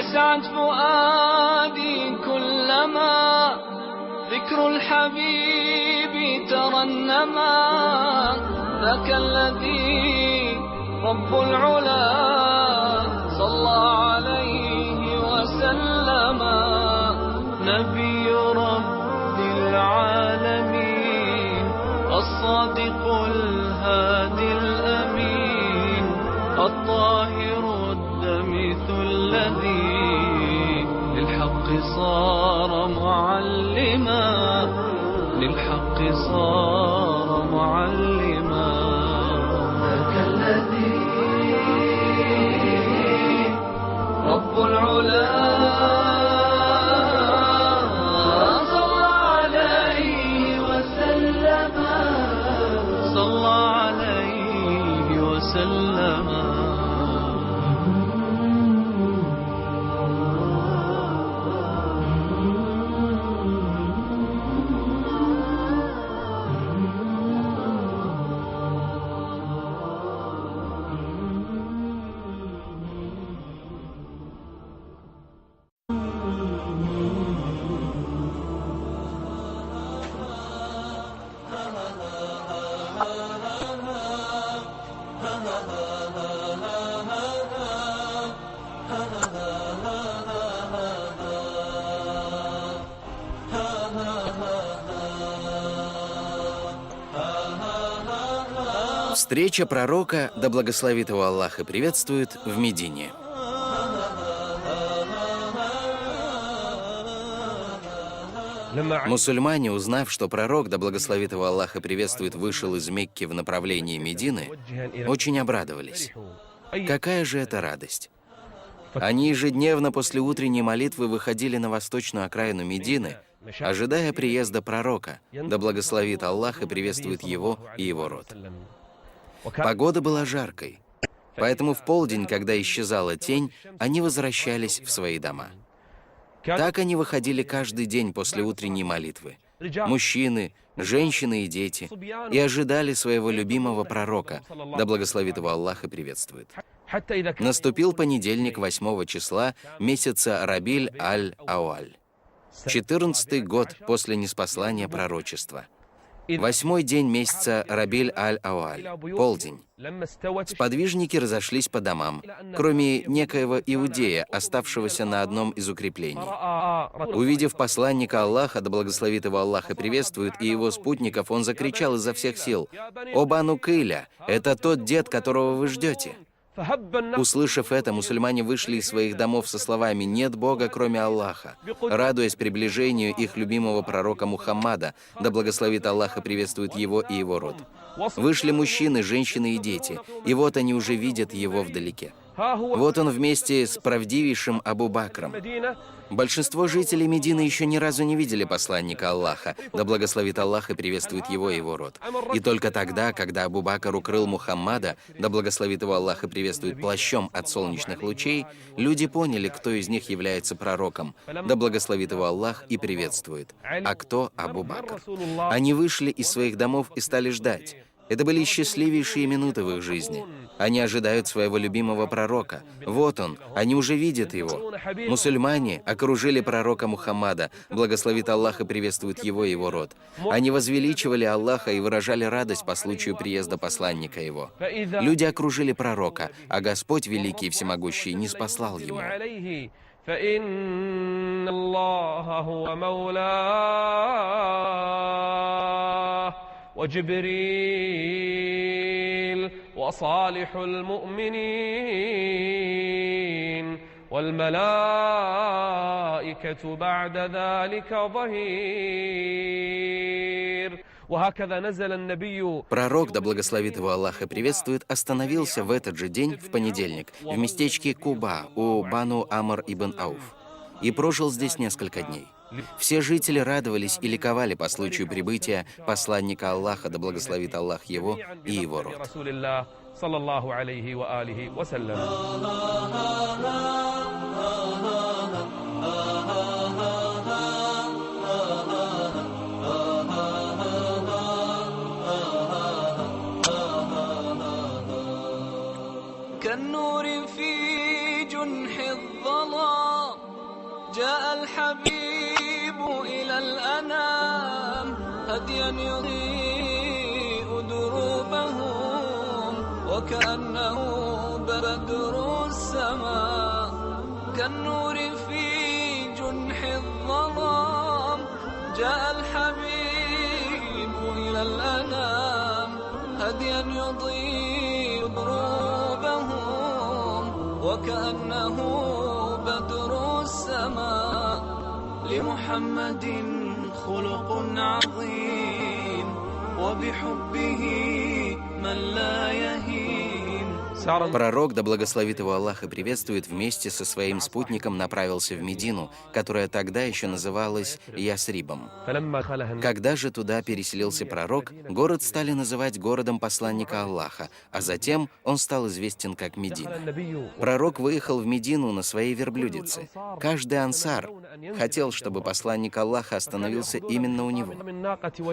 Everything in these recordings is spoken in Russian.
يسعد فؤادي كلما ذكر الحبيب ترنما. ذاك الذي رب العلا صلى عليه وسلم. نبي رب العالمين الصادق الهادي الأمين الطاهر الدمث الذي للحق صار معلما. للحق صار معلما. ذاك الذي رب العلا صلى عليه وسلم. صلى عليه وسلم. Встреча пророка, да благословит его Аллах и приветствует, в Медине. Мусульмане, узнав, что пророк, да благословит его Аллах и приветствует, вышел из Мекки в направлении Медины, очень обрадовались. Какая же это радость! Они ежедневно после утренней молитвы выходили на восточную окраину Медины, ожидая приезда пророка, да благословит Аллах и приветствует его и его род. Погода была жаркой, поэтому в полдень, когда исчезала тень, они возвращались в свои дома. Так они выходили каждый день после утренней молитвы. Мужчины, женщины и дети, и ожидали своего любимого пророка, да благословит его Аллах и приветствует. Наступил понедельник 8 числа месяца Рабиль-аль-Ауаль, 14-й год после ниспослания пророчества. 8-й день месяца Рабиль-аль-Ауаль, полдень. Сподвижники разошлись по домам, кроме некоего иудея, оставшегося на одном из укреплений. Увидев посланника Аллаха, да благословит его Аллах и приветствует, и его спутников, он закричал изо всех сил: «О Бану Кыля, это тот дед, которого вы ждете!» Услышав это, мусульмане вышли из своих домов со словами «Нет Бога, кроме Аллаха», радуясь приближению их любимого пророка Мухаммада, да благословит Аллах и приветствует его и его род. Вышли мужчины, женщины и дети, и вот они уже видят его вдалеке. Вот он вместе с правдивейшим Абу Бакром. Большинство жителей Медины еще ни разу не видели посланника Аллаха, да благословит Аллах и приветствует его и его род. И только тогда, когда Абу Бакр укрыл Мухаммада, да благословит его Аллах и приветствует, плащом от солнечных лучей, люди поняли, кто из них является пророком, да благословит его Аллах и приветствует, а кто Абу Бакр. Они вышли из своих домов и стали ждать. Это были счастливейшие минуты в их жизни. Они ожидают своего любимого пророка. Вот он, они уже видят его. Мусульмане окружили пророка Мухаммада, благословит Аллах и приветствует его и его род. Они возвеличивали Аллаха и выражали радость по случаю приезда посланника его. Люди окружили пророка, а Господь Великий и Всемогущий ниспослал ему. وجبريل وصالح المؤمنين والملائكة بعد ذلك ظهير. وهكذا نزل النبي. Пророк, да благословит его Аллах и приветствует, остановился в этот же день, в понедельник, в местечке Куба у Бану Амр ибн Ауф, и прожил здесь несколько дней. Все жители радовались и ликовали по случаю прибытия посланника Аллаха, да благословит Аллах его и его род. كالنور في جنح الظلام هديا يضيء دروبهم وكأنه بدر السماء كالنور في جنح الظلام جاء الحبيب إلى الأنام هديا يضيء دروبهم وكأنه بدر السماء لمحمد خلق عظيم وبحبه من لا يهين. Пророк, да благословит его Аллах и приветствует, вместе со своим спутником направился в Медину, которая тогда еще называлась Ясрибом. Когда же туда переселился пророк, город стали называть городом посланника Аллаха, а затем он стал известен как Медина. Пророк выехал в Медину на своей верблюдице. Каждый ансар хотел, чтобы посланник Аллаха остановился именно у него.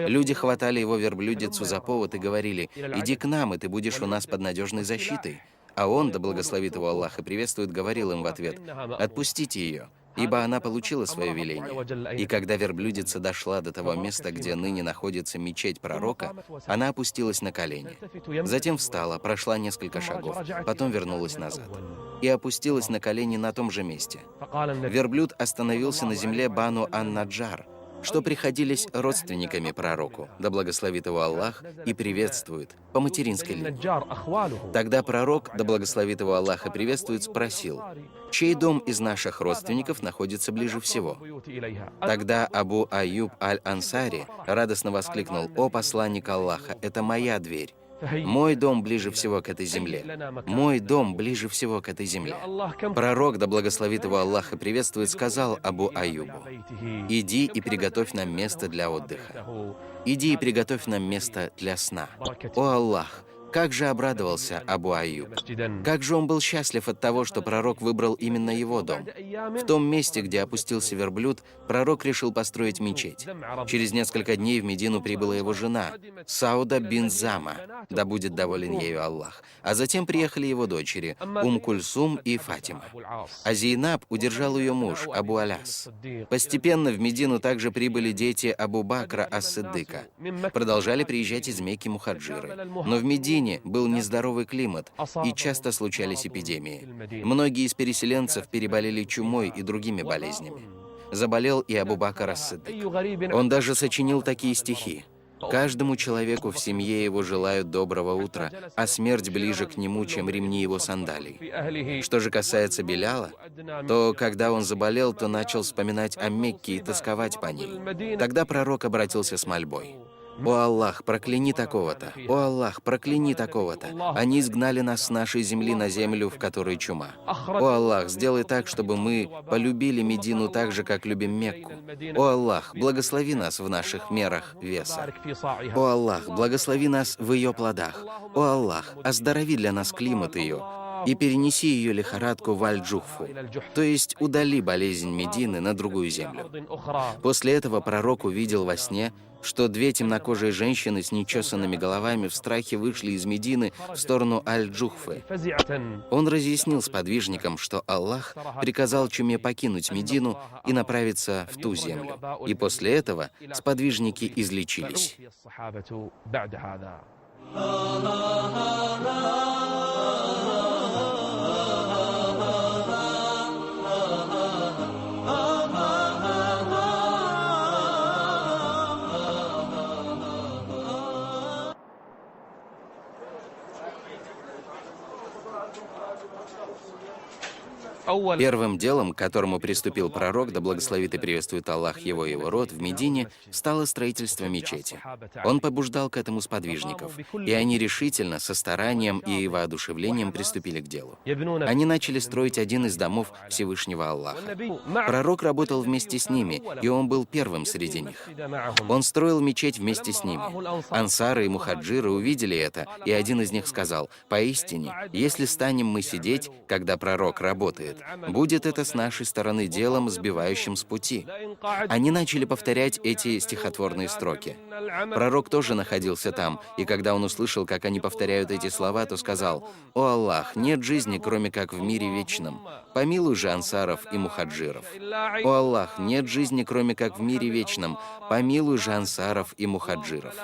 Люди хватали его верблюдицу за повод и говорили: «Иди к нам, и ты будешь у нас под надежной защитой». А он, да благословит его Аллах и приветствует, говорил им в ответ: «Отпустите ее, ибо она получила свое веление». И когда верблюдица дошла до того места, где ныне находится мечеть пророка, она опустилась на колени. Затем встала, прошла несколько шагов, потом вернулась назад и опустилась на колени на том же месте. Верблюд остановился на земле Бану ан-Наджар, что приходились родственниками пророку, да благословит его Аллах и приветствует, по материнской линии. Тогда пророк, да благословит его Аллах и приветствует, спросил: «Чей дом из наших родственников находится ближе всего?» Тогда Абу Аюб аль-Ансари радостно воскликнул: «О посланник Аллаха, это моя дверь! Мой дом ближе всего к этой земле. Мой дом ближе всего к этой земле». Пророк, да благословит его Аллах и приветствует, сказал Абу Аюбу: «Иди и приготовь нам место для отдыха. Иди и приготовь нам место для сна». О Аллах! Как же обрадовался Абу Аюб! Как же он был счастлив от того, что пророк выбрал именно его дом. В том месте, где опустился верблюд, пророк решил построить мечеть. Через несколько дней в Медину прибыла его жена, Сауда бин Зама, да будет доволен ею Аллах. А затем приехали его дочери, Кульсум и Фатима. А Зейнаб удержал ее муж, Абу Аляс. Постепенно в Медину также прибыли дети Абу Бакра ас-Сиддыка. Продолжали приезжать из Мекки мухаджиры. Но в Медине был нездоровый климат, и часто случались эпидемии. Многие из переселенцев переболели чумой и другими болезнями. Заболел и Абу Бакр ас-Сиддык. Он даже сочинил такие стихи: «Каждому человеку в семье его желают доброго утра, а смерть ближе к нему, чем ремни его сандалий». Что же касается Биляла, то когда он заболел, то начал вспоминать о Мекке и тосковать по ней. Тогда пророк обратился с мольбой: «О Аллах, прокляни такого-то! О Аллах, прокляни такого-то! Они изгнали нас с нашей земли на землю, в которой чума. О Аллах, сделай так, чтобы мы полюбили Медину так же, как любим Мекку. О Аллах, благослови нас в наших мерах веса. О Аллах, благослови нас в ее плодах. О Аллах, оздорови для нас климат ее и перенеси ее лихорадку в Аль-Джухфу, то есть удали болезнь Медины на другую землю». После этого пророк увидел во сне, что две темнокожие женщины с нечесанными головами в страхе вышли из Медины в сторону Аль-Джухфы. Он разъяснил сподвижникам, что Аллах приказал чуме покинуть Медину и направиться в ту землю. И после этого сподвижники излечились. Первым делом, к которому приступил пророк, да благословит и приветствует Аллах его и его род, в Медине, стало строительство мечети. Он побуждал к этому сподвижников, и они решительно, со старанием и воодушевлением приступили к делу. Они начали строить один из домов Всевышнего Аллаха. Пророк работал вместе с ними, и он был первым среди них. Он строил мечеть вместе с ними. Ансары и мухаджиры увидели это, и один из них сказал: «Поистине, если станем мы сидеть, когда пророк работает, будет это с нашей стороны делом, сбивающим с пути». Они начали повторять эти стихотворные строки: Пророк тоже находился там, и когда он услышал, как они повторяют эти слова, то сказал: «О Аллах, нет жизни, кроме как в мире вечном. Помилуй же ансаров и мухаджиров. О Аллах, нет жизни, кроме как в мире вечном. Помилуй же ансаров и мухаджиров».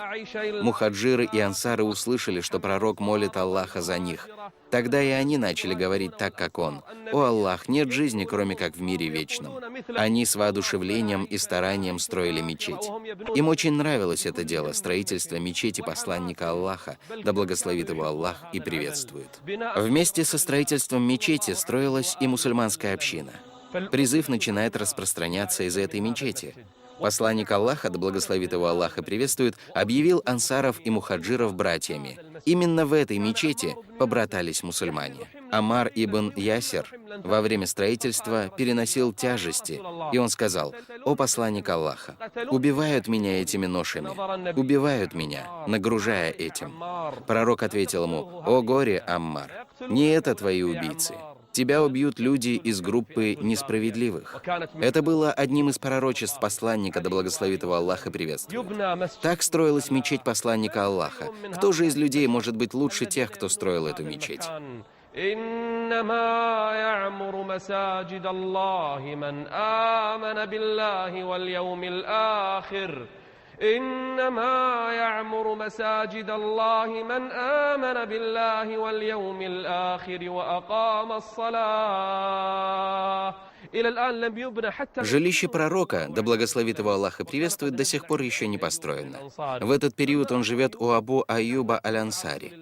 Мухаджиры и ансары услышали, что пророк молит Аллаха за них. Тогда и они начали говорить так, как он: «О Аллах, нет жизни, кроме как в мире вечном». Они с воодушевлением и старанием строили мечеть. Им очень нравилось это дело, строительство мечети посланника Аллаха, да благословит его Аллах и приветствует. Вместе со строительством мечети строилась и мусульманская община. Призыв начинает распространяться из этой мечети. Посланник Аллаха, да благословит его Аллах и приветствует, объявил ансаров и мухаджиров братьями. Именно в этой мечети побратались мусульмане. Амар ибн Ясир во время строительства переносил тяжести, и он сказал: «О посланник Аллаха, убивают меня этими ношами, убивают меня, нагружая этим». Пророк ответил ему: «О горе, Аммар, не это твои убийцы. Тебя убьют люди из группы несправедливых». Это было одним из пророчеств посланника, да благословит его Аллах и приветствует. Так строилась мечеть посланника Аллаха. Кто же из людей может быть лучше тех, кто строил эту мечеть? إنما يعمر مساجد الله من آمن بالله واليوم الآخر إنما يعمر مساجد الله من آمن بالله واليوم الآخر وأقام الصلاة. Жилище пророка, да благословит его Аллах и приветствует, до сих пор еще не построено. В этот период он живет у Абу Аюба аль-Ансари.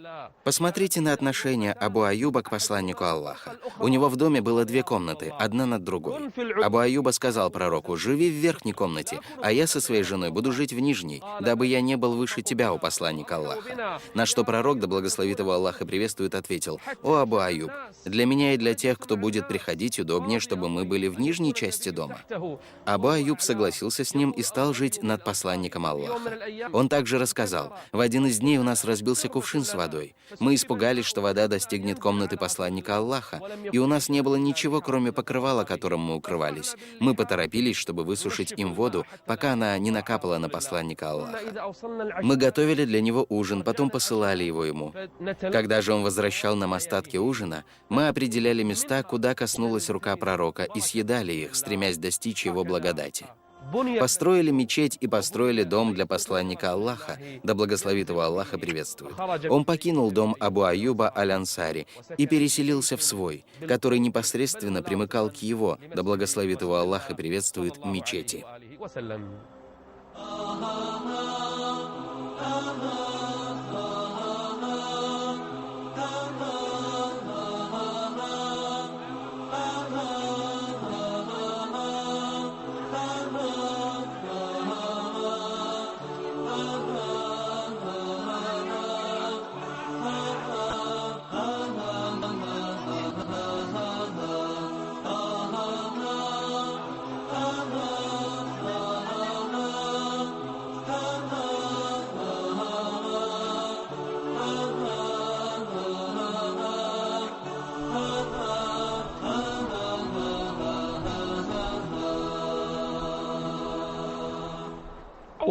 Посмотрите на отношение Абу Аюба к посланнику Аллаха. У него в доме было 2 комнаты, одна над другой. Абу Аюба сказал пророку: «Живи в верхней комнате, а я со своей женой буду жить в нижней, дабы я не был выше тебя, о посланник Аллаха». На что пророк, да благословит его Аллах и приветствует, ответил: «О Абу Аюб, для меня и для тех, кто будет приходить, удобнее, чтобы мы были в нижней части дома». Абу Аюб согласился с ним и стал жить над посланником Аллаха. Он также рассказал: «В один из дней у нас разбился кувшин с водой. Мы испугались, что вода достигнет комнаты посланника Аллаха, и у нас не было ничего, кроме покрывала, которым мы укрывались. Мы поторопились, чтобы высушить им воду, пока она не накапала на посланника Аллаха. Мы готовили для него ужин, потом посылали его ему. Когда же он возвращал нам остатки ужина, мы определяли места, куда коснулась рука пророка, и съедали их, стремясь достичь его благодати. Построили мечеть и построили дом для посланника Аллаха, да благословит его Аллах и приветствует. Он покинул дом Абу Аюба аль-Ансари и переселился в свой, который непосредственно примыкал к его, да благословит его Аллах и приветствует, мечети.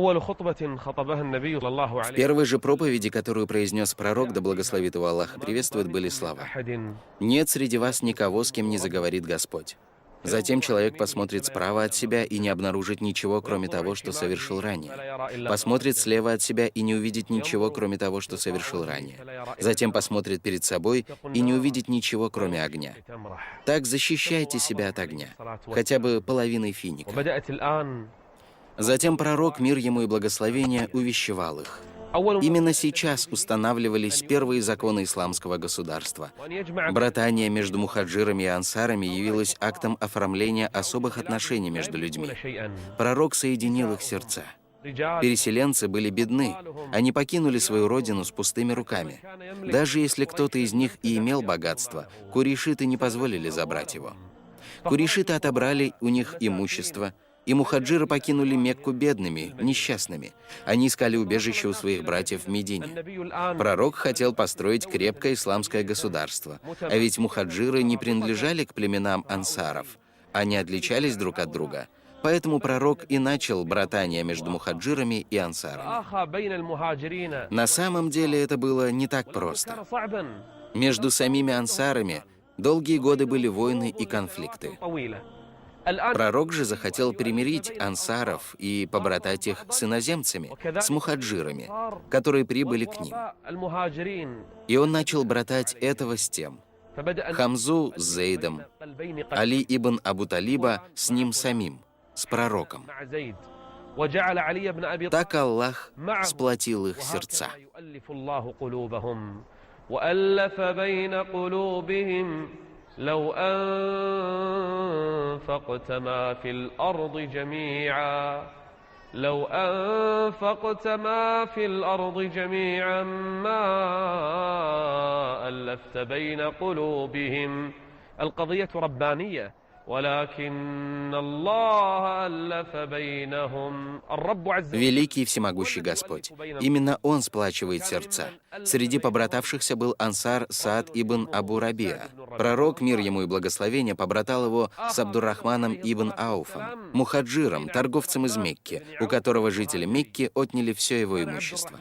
В первой же проповеди, которую произнес пророк, да благословит его Аллах и приветствует, были слова: «Нет среди вас никого, с кем не заговорит Господь». Затем человек посмотрит справа от себя и не обнаружит ничего, кроме того, что совершил ранее. Посмотрит слева от себя и не увидит ничего, кроме того, что совершил ранее. Затем посмотрит перед собой и не увидит ничего, кроме огня. Так защищайте себя от огня, хотя бы половиной финика. Затем пророк, мир ему и благословение, увещевал их. Именно сейчас устанавливались первые законы исламского государства. Братание между мухаджирами и ансарами явилось актом оформления особых отношений между людьми. Пророк соединил их сердца. Переселенцы были бедны, они покинули свою родину с пустыми руками. Даже если кто-то из них и имел богатство, курейшиты не позволили забрать его. Курейшиты отобрали у них имущество, и мухаджиры покинули Мекку бедными, несчастными. Они искали убежище у своих братьев в Медине. Пророк хотел построить крепкое исламское государство, а ведь мухаджиры не принадлежали к племенам ансаров. Они отличались друг от друга. Поэтому пророк и начал братание между мухаджирами и ансарами. На самом деле это было не так просто. Между самими ансарами долгие годы были войны и конфликты. Пророк же захотел примирить ансаров и побратать их с иноземцами, с мухаджирами, которые прибыли к ним. И он начал братать этого с тем. Хамзу с Зейдом, Али ибн Абу Талиба с ним самим, с пророком. Так Аллах сплотил их сердца. لو أنفقت ما في الأرض جميعا ما ألفت بين قلوبهم القضية ربانية ولكن الله ألف بينهم الرب عز وجل. Великий и всемогущий Господь. Именно Он сплачивает сердца. Среди побратавшихся был ансар Саад ибн Абу Рабиа. Пророк, мир ему и благословение, побратал его с Абдуррахманом ибн Ауфом, мухаджиром, торговцем из Мекки, у которого жители Мекки отняли все его имущество.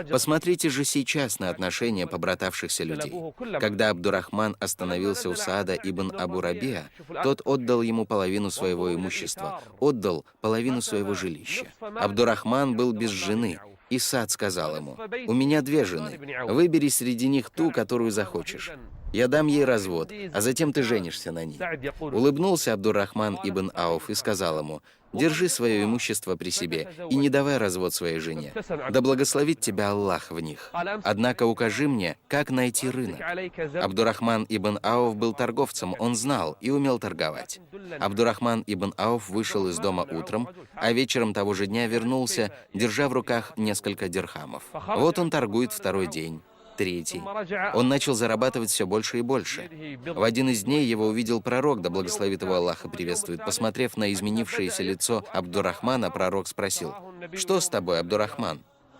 Посмотрите же сейчас на отношения побратавшихся людей. Когда Абдуррахман остановился у Саада ибн Абу Рабиа, тот отдал ему половину своего имущества, отдал половину своего жилища. Абдуррахман был без жены, и Саад сказал ему: «У меня 2 жены, выбери среди них ту, которую захочешь. Я дам ей развод, а затем ты женишься на ней». Улыбнулся Абдуррахман ибн Ауф и сказал ему: «Держи свое имущество при себе и не давай развод своей жене. Да благословит тебя Аллах в них. Однако укажи мне, как найти рынок». Абдуррахман ибн Ауф был торговцем, он знал и умел торговать. Абдуррахман ибн Ауф вышел из дома утром, а вечером того же дня вернулся, держа в руках несколько дирхамов. Вот он торгует 2-й день. 3-й. Он начал зарабатывать все больше и больше. В один из дней его увидел пророк, да благословит его Аллах и приветствует. Посмотрев на изменившееся лицо Абдуррахмана, пророк спросил: «Что с тобой, Абдуррахман?»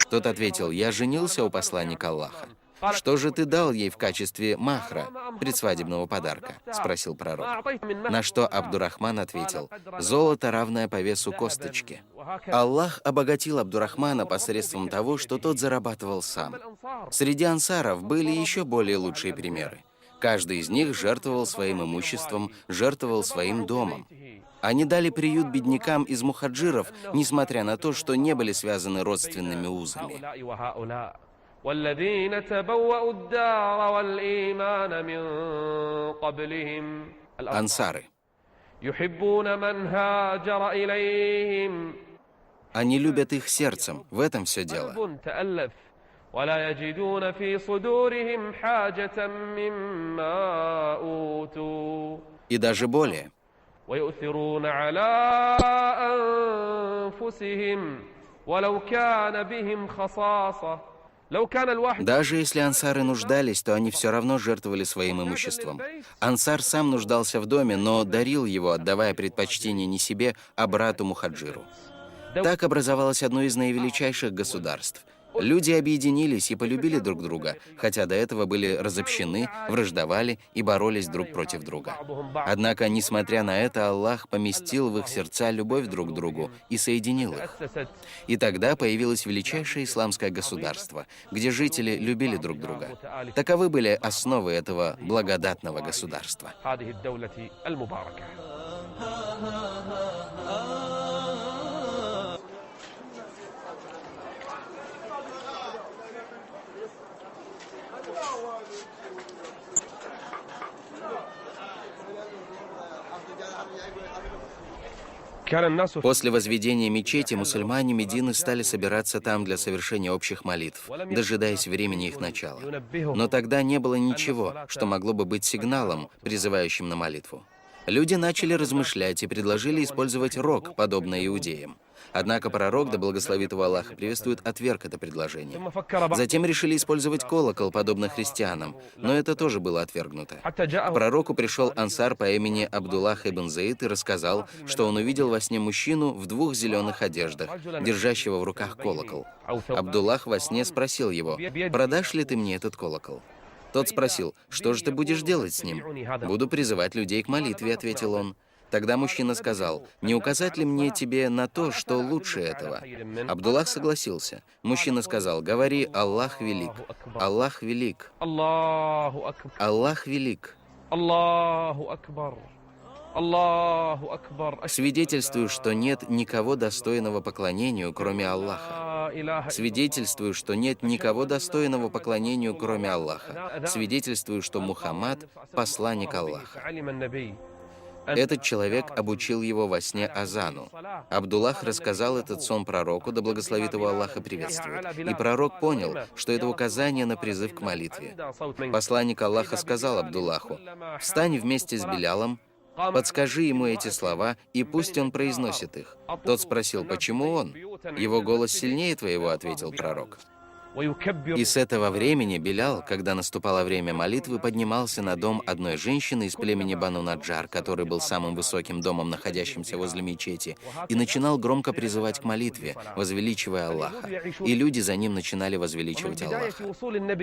Тот ответил: «Я женился у посланника Аллаха». «Что же ты дал ей в качестве махра, предсвадебного подарка?» — спросил пророк. На что Абдуррахман ответил: «Золото, равное по весу косточки». Аллах обогатил Абдуррахмана посредством того, что тот зарабатывал сам. Среди ансаров были еще более лучшие примеры. Каждый из них жертвовал своим имуществом, жертвовал своим домом. Они дали приют беднякам из мухаджиров, несмотря на то, что не были связаны родственными узами. والذين تبوأوا الدار والإيمان من قبلهم Ансары. يحبون من هاجر إليهم. Они любят их сердцем, в этом все дело. ولا يجدون في صدورهم حاجة مما أوتوا. И даже более. ويؤثرون على أنفسهم ولو كان بهم خصاصة. Даже если ансары нуждались, то они все равно жертвовали своим имуществом. Ансар сам нуждался в доме, но дарил его, отдавая предпочтение не себе, а брату мухаджиру. Так образовалось одно из наивеличайших государств. Люди объединились и полюбили друг друга, хотя до этого были разобщены, враждовали и боролись друг против друга. Однако, несмотря на это, Аллах поместил в их сердца любовь друг к другу и соединил их. И тогда появилось величайшее исламское государство, где жители любили друг друга. Таковы были основы этого благодатного государства. После возведения мечети мусульмане Медины стали собираться там для совершения общих молитв, дожидаясь времени их начала. Но тогда не было ничего, что могло бы быть сигналом, призывающим на молитву. Люди начали размышлять и предложили использовать рог, подобно иудеям. Однако пророк, да благословит его Аллах и приветствует, отверг это предложение. Затем решили использовать колокол, подобно христианам, но это тоже было отвергнуто. К пророку пришел ансар по имени Абдуллах ибн Заид и рассказал, что он увидел во сне мужчину в 2 зеленых одеждах, держащего в руках колокол. Абдуллах во сне спросил его: «Продашь ли ты мне этот колокол?» Тот спросил: «Что же ты будешь делать с ним?» «Буду призывать людей к молитве», — ответил он. Тогда мужчина сказал: «Не указать ли мне тебе на то, что лучше этого?» Абдуллах согласился. Мужчина сказал: «Говори: Аллах велик, Аллах велик, Аллах велик. Свидетельствую, что нет никого достойного поклонению, кроме Аллаха. Свидетельствую, что нет никого достойного поклонению, кроме Аллаха. Свидетельствую, что Мухаммад – посланник Аллаха». Этот человек обучил его во сне азану. Абдуллах рассказал этот сон пророку, да благословит его Аллах и приветствует. И пророк понял, что это указание на призыв к молитве. Посланник Аллаха сказал Абдуллаху: «Встань вместе с Билялом, подскажи ему эти слова, и пусть он произносит их». Тот спросил: «Почему он?» «Его голос сильнее твоего», — ответил пророк. И с этого времени Билял, когда наступало время молитвы, поднимался на дом одной женщины из племени Бану Наджар, который был самым высоким домом, находящимся возле мечети, и начинал громко призывать к молитве, возвеличивая Аллаха. И люди за ним начинали возвеличивать Аллаха.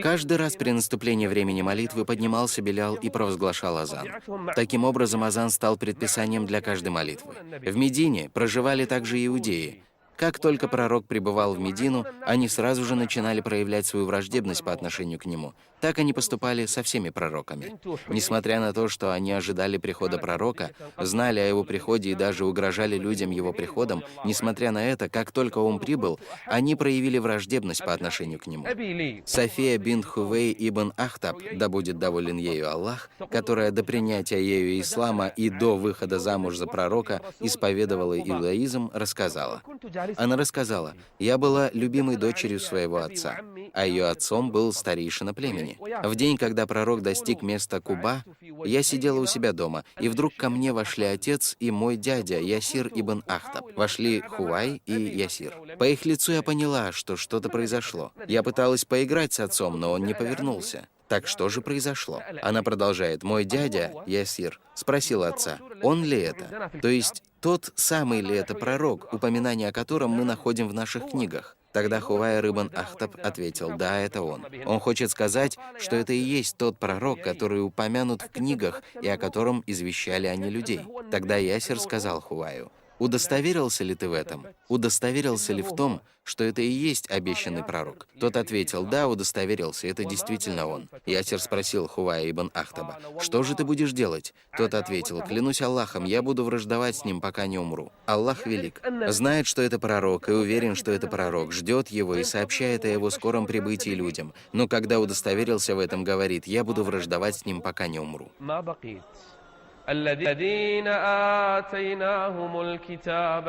Каждый раз при наступлении времени молитвы поднимался Билял и провозглашал азан. Таким образом, азан стал предписанием для каждой молитвы. В Медине проживали также иудеи. Как только пророк прибывал в Медину, они сразу же начинали проявлять свою враждебность по отношению к нему. Так они поступали со всеми пророками. Несмотря на то, что они ожидали прихода пророка, знали о его приходе и даже угрожали людям его приходом, несмотря на это, как только он прибыл, они проявили враждебность по отношению к нему. София бинт Хувей ибн Ахтаб, да будет доволен ею Аллах, которая до принятия ею ислама и до выхода замуж за пророка исповедовала иудаизм, рассказала. Она рассказала: «Я была любимой дочерью своего отца, а ее отцом был старейшина племени. В день, когда пророк достиг места Куба, я сидела у себя дома, и вдруг ко мне вошли отец и мой дядя Ясир ибн Ахтаб. Вошли Хувай и Ясир. По их лицу я поняла, что что-то произошло. Я пыталась поиграть с отцом, но он не повернулся. Так что же произошло?» Она продолжает: «Мой дядя, Ясир, спросил отца: он ли это? То есть тот самый ли это пророк, упоминание о котором мы находим в наших книгах?» Тогда Хувайр ибн Ахтаб ответил: «Да, это он. Он хочет сказать, что это и есть тот пророк, который упомянут в книгах и о котором извещали они людей». Тогда Ясир сказал Хуваю: «Удостоверился ли ты в этом? Удостоверился ли в том, что это и есть обещанный пророк?» Тот ответил: «Да, удостоверился, это действительно он». Ясир спросил Хувая ибн Ахтаба: «Что же ты будешь делать?» Тот ответил: «Клянусь Аллахом, я буду враждовать с ним, пока не умру. Аллах велик, знает, что это пророк, и уверен, что это пророк, ждет его и сообщает о его скором прибытии людям. Но когда удостоверился в этом, говорит: я буду враждовать с ним, пока не умру». الذين آتيناهم الكتاب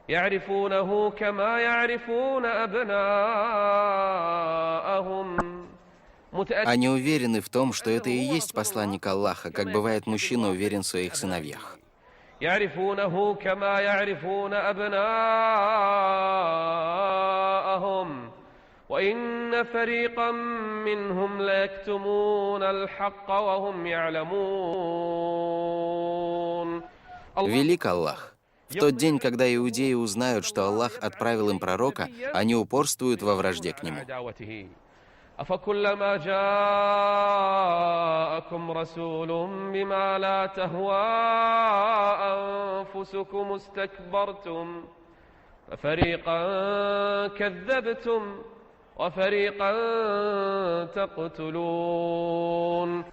يعرفونه كما يعرفون أبناءهم. Они уверены в том, что это и есть посланник Аллаха, как бывает мужчина уверен в своих сыновьях. يعرفونه كما يعرفون أبناءهم وإن فريقا منهم ليكتمون الحق وهم يعلمون. Велик Аллах. В тот день, когда иудеи узнают, что Аллах отправил им пророка, они упорствуют во вражде к нему. أفكلما جاءكم رسول بما لا تهوى أنفسكم استكبرتم ففريقا كذبتم وفريقا تقتلون.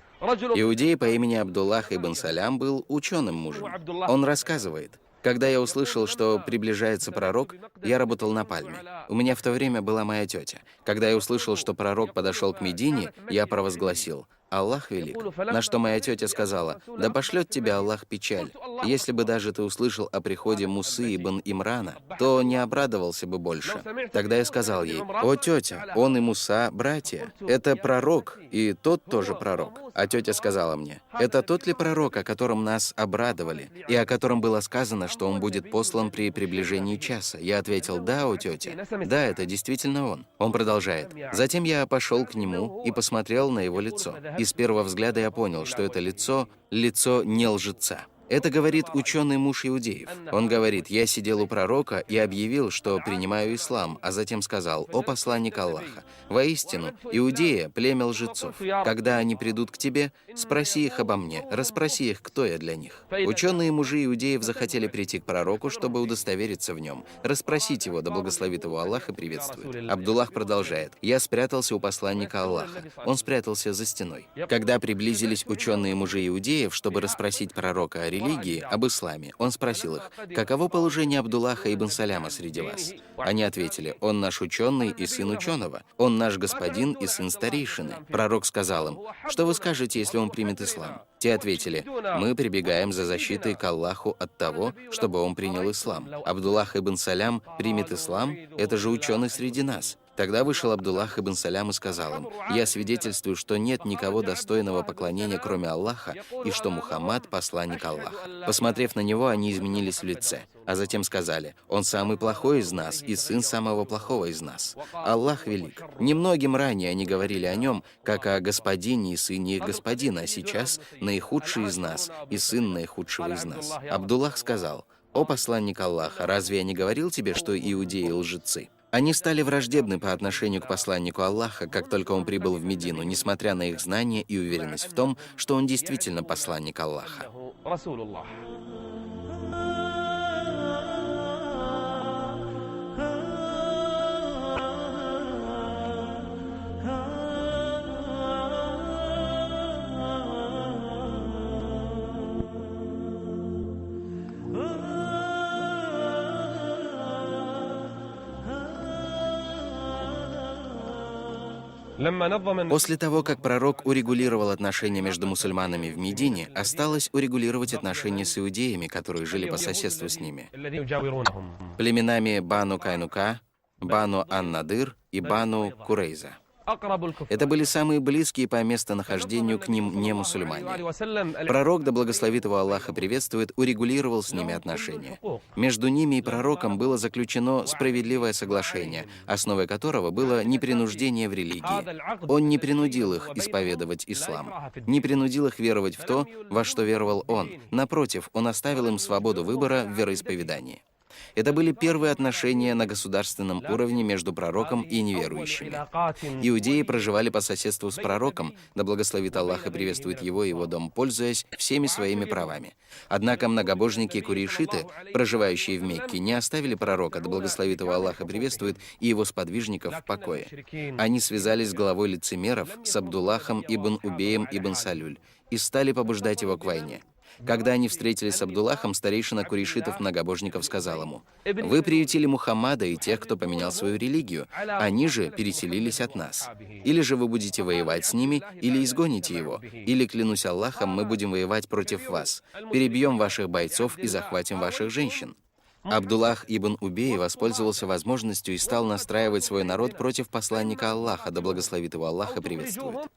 Иудей по имени Абдуллах ибн Салям был ученым мужем. Он рассказывает: «Когда я услышал, что приближается пророк, я работал на пальме. У меня в то время была моя тетя. Когда я услышал, что пророк подошел к Медине, я провозгласил: Аллах велик. На что моя тетя сказала: да пошлет тебя Аллах печаль. Если бы даже ты услышал о приходе Мусы ибн Имрана, то не обрадовался бы больше. Тогда я сказал ей: о, тетя, он и Муса — братья. Это пророк, и тот тоже пророк. А тетя сказала мне: это тот ли пророк, о котором нас обрадовали, и о котором было сказано, что он будет послан при приближении часа? Я ответил: да, о, тетя. Да, это действительно он. Он продолжает: затем я пошел к нему и посмотрел на его лицо. И с первого взгляда я понял, что это лицо не лжеца. Это говорит ученый муж иудеев. Он говорит: «Я сидел у пророка и объявил, что принимаю ислам, а затем сказал: „О посланник Аллаха, воистину, Иудея – племя лжецов. Когда они придут к тебе, спроси их обо мне, расспроси их, кто я для них». Ученые мужи иудеев захотели прийти к пророку, чтобы удостовериться в нем, расспросить его, да благословит его Аллах и приветствует. Абдуллах продолжает: «Я спрятался у посланника Аллаха. Он спрятался за стеной. Когда приблизились ученые мужи иудеев, чтобы расспросить пророка о религии, об исламе, он спросил их: «Каково положение Абдуллаха ибн Саляма среди вас?» Они ответили: «Он наш ученый и сын ученого. Он наш господин и сын старейшины». Пророк сказал им: «Что вы скажете, если он примет ислам?» Те ответили: «Мы прибегаем за защитой к Аллаху от того, чтобы он принял ислам. Абдуллах ибн Салям примет ислам? Это же ученый среди нас». Тогда вышел Абдуллах ибн Салям и сказал им: «Я свидетельствую, что нет никого достойного поклонения, кроме Аллаха, и что Мухаммад – посланник Аллаха». Посмотрев на него, они изменились в лице, а затем сказали: «Он самый плохой из нас и сын самого плохого из нас. Аллах велик». Немногим ранее они говорили о нем, как о господине и сыне их господина, а сейчас наихудший из нас и сын наихудшего из нас. Абдуллах сказал: «О посланник Аллаха, разве я не говорил тебе, что иудеи лжецы?» Они стали враждебны по отношению к посланнику Аллаха, как только он прибыл в Медину, несмотря на их знания и уверенность в том, что он действительно посланник Аллаха. После того, как пророк урегулировал отношения между мусульманами в Медине, осталось урегулировать отношения с иудеями, которые жили по соседству с ними, племенами Бану Кайнука, Бану Ан-Надыр и Бану Курейза. Это были самые близкие по местонахождению к ним не мусульмане. Пророк, да благословит его Аллах и приветствует, урегулировал с ними отношения. Между ними и пророком было заключено справедливое соглашение, основой которого было непринуждение в религии. Он не принудил их исповедовать ислам, не принудил их веровать в то, во что веровал он. Напротив, он оставил им свободу выбора в вероисповедании. Это были первые отношения на государственном уровне между пророком и неверующими. Иудеи проживали по соседству с пророком, да благословит Аллах и приветствует его и его дом, пользуясь всеми своими правами. Однако многобожники-курейшиты, проживающие в Мекке, не оставили пророка, да благословит его Аллах и приветствует, и его сподвижников в покое. Они связались с главой лицемеров, с Абдуллахом ибн Убеем ибн Салюль, и стали побуждать его к войне. Когда они встретились с Абдуллахом, старейшина курейшитов-многобожников сказал ему: «Вы приютили Мухаммада и тех, кто поменял свою религию. Они же переселились от нас. Или же вы будете воевать с ними, или изгоните его. Или, клянусь Аллахом, мы будем воевать против вас. Перебьем ваших бойцов и захватим ваших женщин». Абдуллах ибн Убей воспользовался возможностью и стал настраивать свой народ против посланника Аллаха, да благословит его Аллах и приветствует.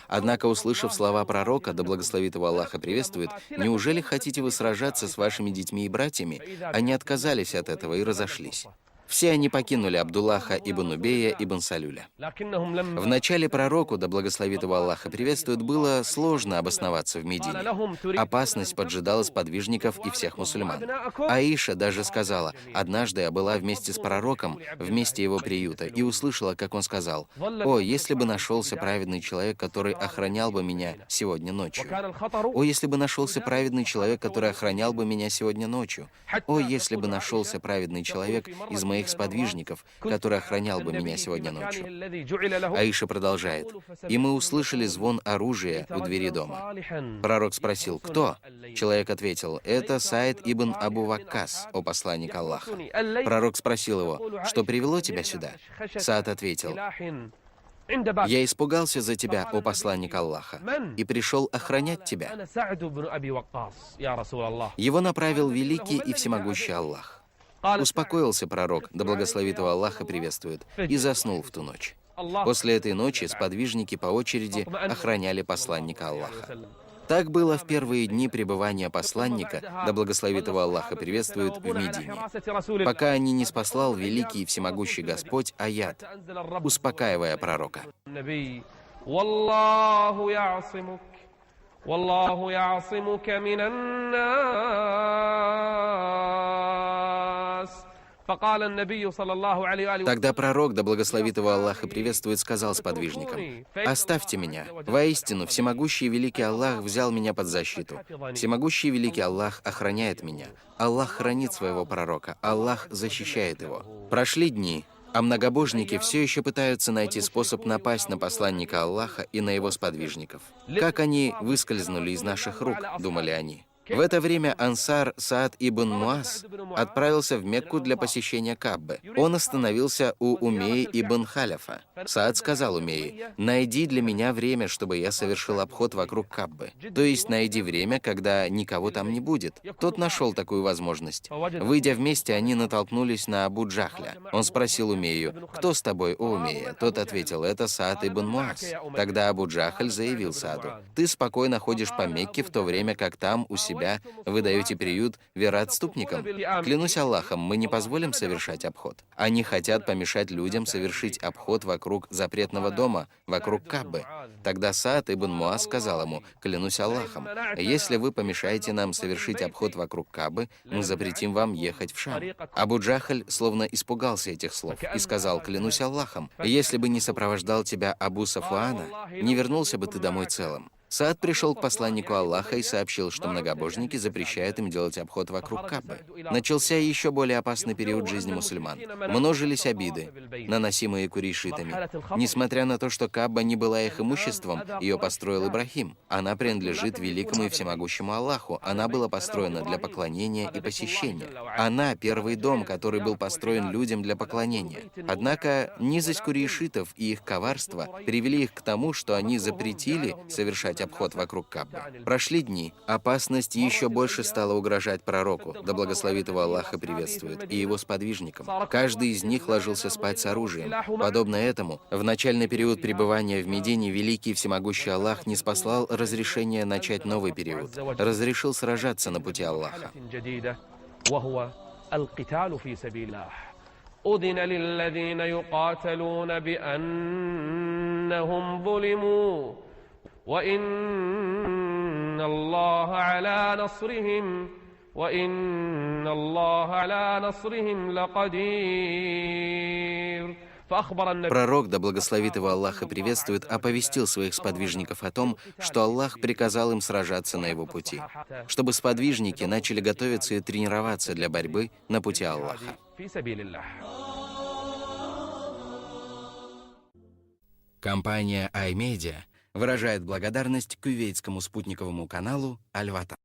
Однако, услышав слова пророка, да благословит его Аллах и приветствует: «Неужели хотите вы сражаться с вашими детьми и братьями?» Они отказались от этого и разошлись. Все они покинули Абдуллаха ибн Убея ибн Салюля. Вначале пророку, да благословит его Аллах и приветствует, было сложно обосноваться в Медине. Опасность поджидала сподвижников и всех мусульман. Аиша даже сказала: «Однажды я была вместе с пророком, в месте его приюта, и услышала, как он сказал: „О, если бы нашелся праведный человек, который охранял бы меня сегодня ночью! О, если бы нашелся праведный человек, который охранял бы меня сегодня ночью! О, если бы нашелся праведный человек из моих сподвижников, который охранял бы меня сегодня ночью». Аиша продолжает: «И мы услышали звон оружия у двери дома. Пророк спросил: „Кто?“ Человек ответил: „Это Саид ибн Абу Ваккас, о посланник Аллаха“. Пророк спросил его: „Что привело тебя сюда?“ Саад ответил: „Я испугался за тебя, о посланник Аллаха, и пришел охранять тебя“. Его направил великий и всемогущий Аллах. Успокоился пророк, да благословит его Аллах и приветствует, и заснул в ту ночь. После этой ночи сподвижники по очереди охраняли посланника Аллаха. Так было в первые дни пребывания посланника, да благословит его Аллах и приветствует, в Медине, пока они не спаслал великий и всемогущий Господь аят, успокаивая пророка. والله يعصمك من الناس. Тогда пророк, да благословит его Аллах и приветствует, сказал сподвижникам: «Оставьте меня. Воистину, всемогущий и великий Аллах взял меня под защиту. Всемогущий и великий Аллах охраняет меня. Аллах хранит своего пророка. Аллах защищает его». Прошли дни, а многобожники все еще пытаются найти способ напасть на посланника Аллаха и на его сподвижников. «Как они выскользнули из наших рук?» — думали они. В это время Ансар Саад ибн Муаз отправился в Мекку для посещения Каабы. Он остановился у Умейи ибн Халяфа. Саад сказал Умейи: «Найди для меня время, чтобы я совершил обход вокруг Каабы. То есть найди время, когда никого там не будет». Тот нашел такую возможность. Выйдя вместе, они натолкнулись на Абу Джахля. Он спросил Умейю: «Кто с тобой, о Умейя?» Тот ответил: «Это Саад ибн Муаз». Тогда Абу Джахль заявил Сааду: «Ты спокойно ходишь по Мекке, в то время как там у себя вы даете приют вероотступникам. Клянусь Аллахом, мы не позволим совершать обход. Они хотят помешать людям совершить обход вокруг запретного дома, вокруг Каабы». Тогда Саад ибн Муаз сказал ему: «Клянусь Аллахом, если вы помешаете нам совершить обход вокруг Каабы, мы запретим вам ехать в Шам». Абу Джахль словно испугался этих слов и сказал: «Клянусь Аллахом, если бы не сопровождал тебя Абу Сафуана, не вернулся бы ты домой целым». Саад пришел к посланнику Аллаха и сообщил, что многобожники запрещают им делать обход вокруг Каабы. Начался еще более опасный период жизни мусульман. Множились обиды, наносимые курейшитами. Несмотря на то, что Кааба не была их имуществом, ее построил Ибрахим. Она принадлежит великому и всемогущему Аллаху. Она была построена для поклонения и посещения. Она — первый дом, который был построен людям для поклонения. Однако низость курейшитов и их коварство привели их к тому, что они запретили совершать обход вокруг Каабы. Прошли дни, опасность еще больше стала угрожать пророку, да благословит его Аллах и приветствует, и его сподвижникам. Каждый из них ложился спать с оружием. Подобно этому, в начальный период пребывания в Медине великий и всемогущий Аллах не спаслал разрешение начать новый период, разрешил сражаться на пути Аллаха. أذن للذين يقاتلون بأنهم ظلموا وإن الله على نصرهم لقدير. Пророк, да благословит его Аллах и приветствует, оповестил своих сподвижников о том, что Аллах приказал им сражаться на его пути, чтобы сподвижники начали готовиться и тренироваться для борьбы на пути Аллаха. Компания iMedia выражает благодарность кувейтскому спутниковому каналу Аль-Ватан.